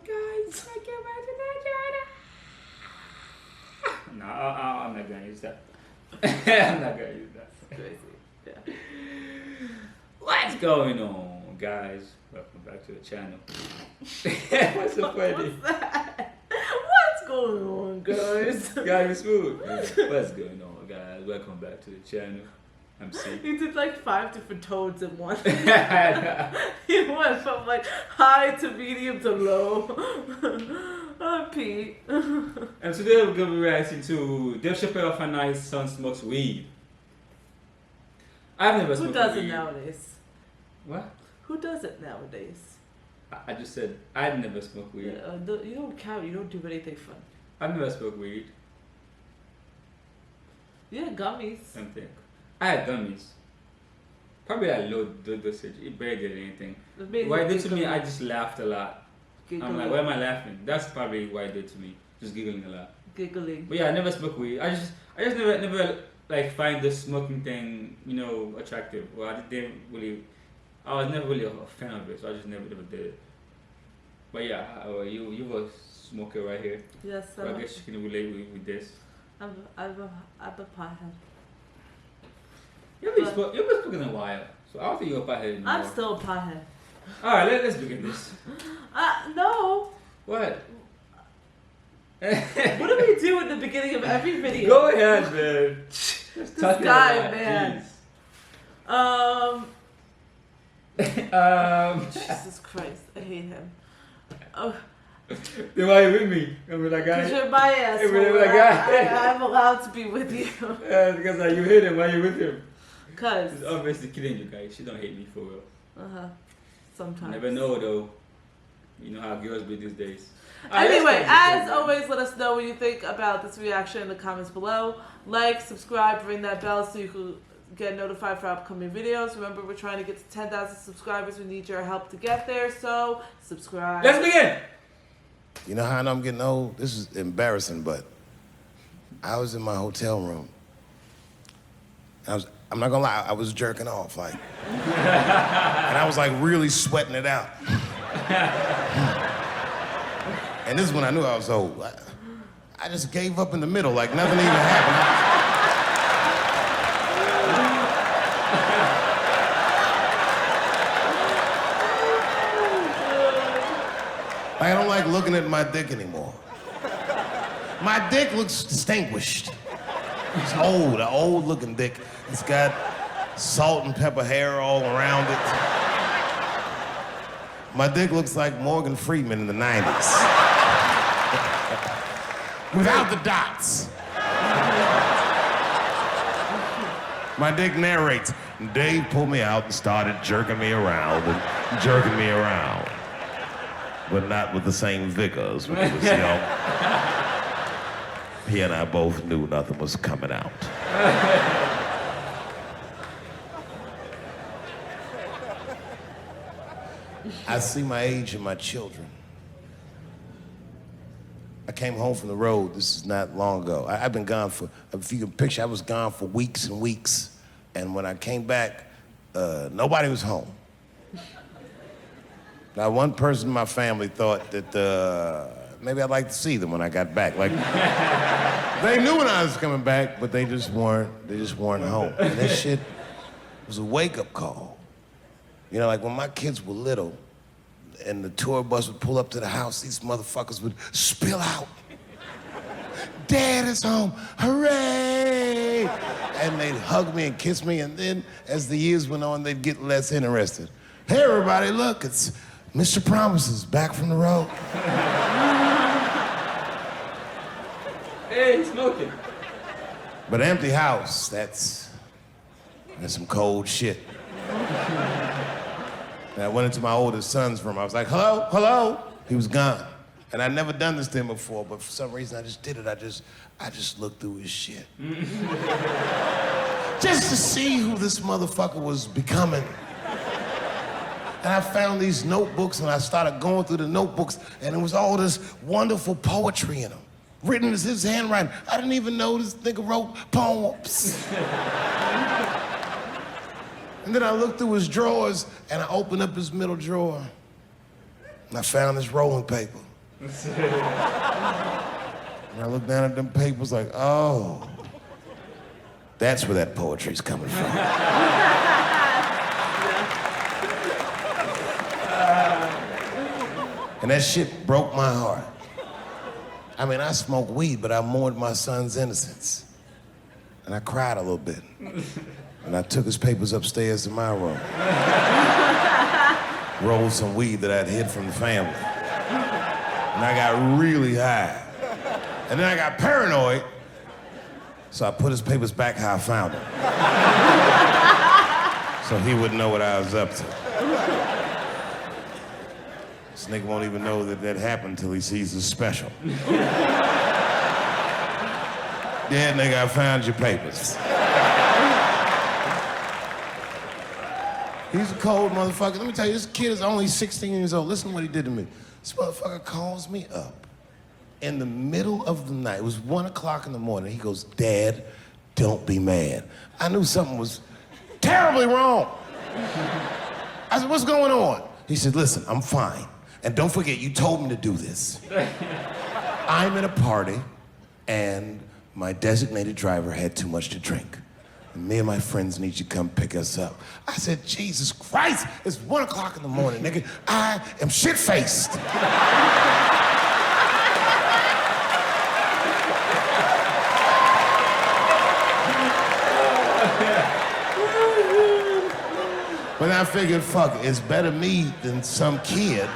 guys, welcome back to the channel. No, I'm not gonna use that. I'm not gonna use that. Crazy. Yeah. What's going on, guys? Welcome back to the channel. What's so funny? What's that? What's going on, guys? Guys, smooth. What's going on, guys? Welcome back to the channel. I'm C. You did like 5 different tones in one. You went from like high to medium to low. Oh, Pete. And today we're gonna be reacting to Dave Chappelle find out his son smokes weed. I've never smoked weed. Who does it nowadays? What? Who does it nowadays? I just said I've never smoked weed. Yeah, you don't count. You don't do anything fun. I've never smoked weed. Yeah, gummies. Something. I had gummies. Probably a low dosage. It barely did anything. What it did to me, I just laughed a lot. Giggling. I'm like, why am I laughing? That's probably what it did to me. Just giggling a lot. Giggling. But yeah, I never smoked weed. I just never like find the smoking thing, you know, attractive. Well, I was never really a fan of it, so I just never did it. But yeah, you were a smoker right here. Yes, so I guess you can relate with this. I'm a pothead. You've been smoking a while, so I don't think you're a pothead anymore. I'm still a pothead. Alright, let's begin this. No. What? What do we do at the beginning of every video? Go ahead, man. This guy, man. Jesus Christ, I hate him. Oh. Then why are you with me? Remember that guy? Because you're my asshole. Remember that guy? I'm allowed to be with you. Yeah, because you hate him. Why are you with him? Because. She's obviously kidding you guys. She don't hate me for real. Sometimes. Never know though. You know how girls be these days. Anyway, as always, let us know what you think about this reaction in the comments below. Like, subscribe, ring that bell so you can get notified for upcoming videos. Remember, we're trying to get to 10,000 subscribers. We need your help to get there, so subscribe. Let's begin. You know how I know I'm getting old? This is embarrassing, but I was in my hotel room. I'm not gonna lie, I was jerking off, like. And I was like really sweating it out. And this is when I knew I was old. I just gave up in the middle, like nothing even happened. I don't like looking at my dick anymore. My dick looks distinguished. It's old, an old looking dick. It's got salt and pepper hair all around it. My dick looks like Morgan Freeman in the 90s. Without the dots. My dick narrates. Dave pulled me out and started jerking me around and jerking me around. But not with the same vigor as when he was young. He and I both knew nothing was coming out. I see my age in my children. I came home from the road, this is not long ago. I've been gone for, if you can picture, I was gone for weeks and weeks. And when I came back, nobody was home. Now, one person in my family thought that maybe I'd like to see them when I got back. Like, they knew when I was coming back, but they just weren't home. And that shit was a wake-up call. You know, like when my kids were little and the tour bus would pull up to the house, these motherfuckers would spill out. Dad is home, hooray! And they'd hug me and kiss me, and then as the years went on, they'd get less interested. Hey, everybody, look, it's Mr. Promises back from the road. Hey, he's smoking. But empty house, that's some cold shit. And I went into my oldest son's room. I was like, hello, hello. He was gone. And I'd never done this to him before, but for some reason I just did it. I just looked through his shit. Just to see who this motherfucker was becoming. And I found these notebooks and I started going through the notebooks and it was all this wonderful poetry in them. Written as his handwriting. I didn't even know this nigga wrote poems. And then I looked through his drawers and I opened up his middle drawer and I found this rolling paper. And I look down at them papers like, oh, that's where that poetry's coming from. And that shit broke my heart. I mean, I smoked weed, but I mourned my son's innocence. And I cried a little bit. And I took his papers upstairs to my room. Rolled some weed that I'd hid from the family. And I got really high. And then I got paranoid, so I put his papers back how I found them. So he wouldn't know what I was up to. This nigga won't even know that that happened until he sees the special. Yeah, nigga, I found your papers. He's a cold motherfucker. Let me tell you, this kid is only 16 years old. Listen to what he did to me. This motherfucker calls me up in the middle of the night. It was 1 o'clock in the morning. He goes, Dad, don't be mad. I knew something was terribly wrong. I said, what's going on? He said, listen, I'm fine. And don't forget, you told me to do this. I'm at a party, and my designated driver had too much to drink. And me and my friends need you to come pick us up. I said, Jesus Christ, it's 1 o'clock in the morning, nigga. I am shit-faced. But I figured, fuck, it's better me than some kid.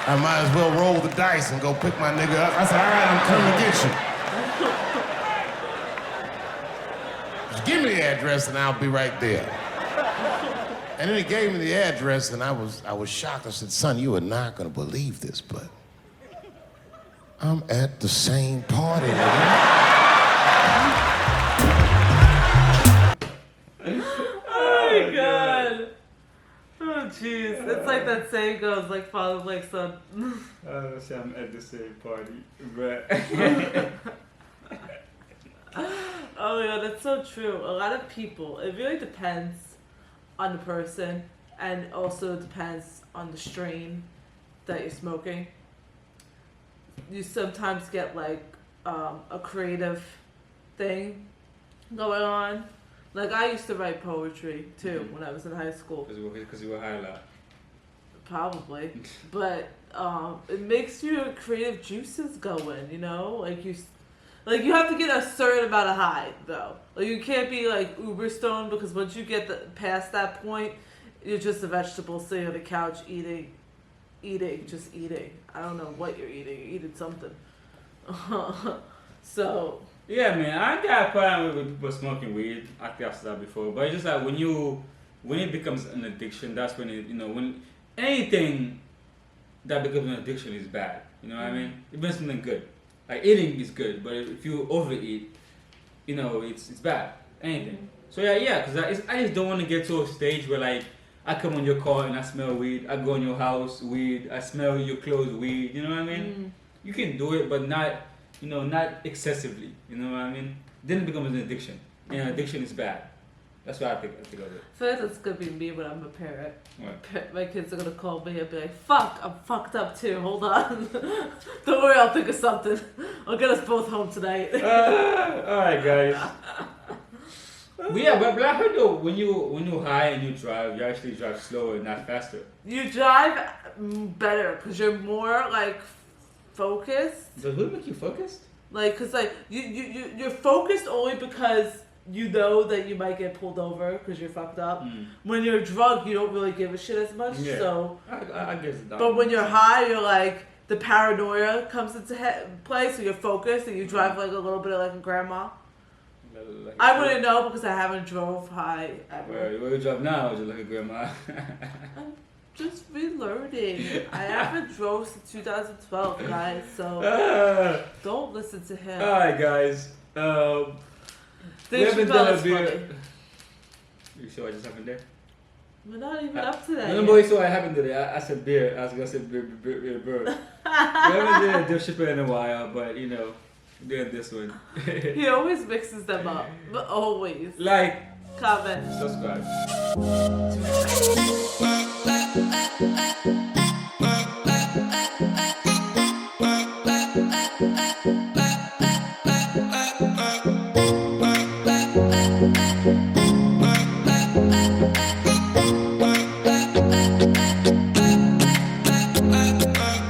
I might as well roll the dice and go pick my nigga up. I said, all right, I'm coming to get you. Just give me the address and I'll be right there. And then he gave me the address and I was shocked. I said, son, you are not gonna believe this, but I'm at the same party. Oh, jeez. It's like that saying goes, like father, like son. I don't say I'm at the same party, but... Oh, yeah, that's so true. A lot of people, it really depends on the person, and also depends on the strain that you're smoking. You sometimes get, like, a creative thing going on. Like, I used to write poetry, too, when I was in high school. Because you were high a lot. Probably. But it makes your creative juices going, you know? Like, you have to get a certain amount of high, though. Like, you can't be, like, uber stoned, because once you get past that point, you're just a vegetable sitting on the couch eating, just eating. I don't know what you're eating. You're eating something. So... Yeah, man, I got a problem with people smoking weed. I think I've said that before. But it's just like when it becomes an addiction, that's when it, when anything that becomes an addiction is bad. You know what I mean? Even something good. Like eating is good, but if you overeat, it's bad. Anything. So yeah, because I just don't want to get to a stage where like I come on your car and I smell weed. I go in your house, weed. I smell your clothes, weed. You know what I mean? You can do it, but not excessively. You know what I mean? Then it becomes an addiction. And addiction is bad. That's what I think of it. I feel like that's gonna be me when I'm a parent. What? My kids are gonna call me and be like, fuck, I'm fucked up too, hold on. Don't worry, I'll think of something. I'll get us both home tonight. Alright guys. But yeah, but I heard though, when you high and you drive, you actually drive slower, not faster. You drive better, because you're more like focused. Does it make you focused? Like, cause like you're focused only because you know that you might get pulled over because you're fucked up. When you're drunk, you don't really give a shit as much. Yeah. So I guess. But when you're high, you're like the paranoia comes into play, so you're focused and you drive like a little bit like a grandma. Like I wouldn't know because I haven't drove high ever. Where you drive now? Is it like a grandma? Just relearning. I haven't drove since 2012, guys, so don't listen to him. Alright, guys. We haven't done a beer. You sure I just happened there? We're not even up to that. No, boy, so what happened today? I said beer. I was gonna say beer. We haven't done a Chappelle in a while, but doing this one. He always mixes them up, but always. Like, comment, subscribe.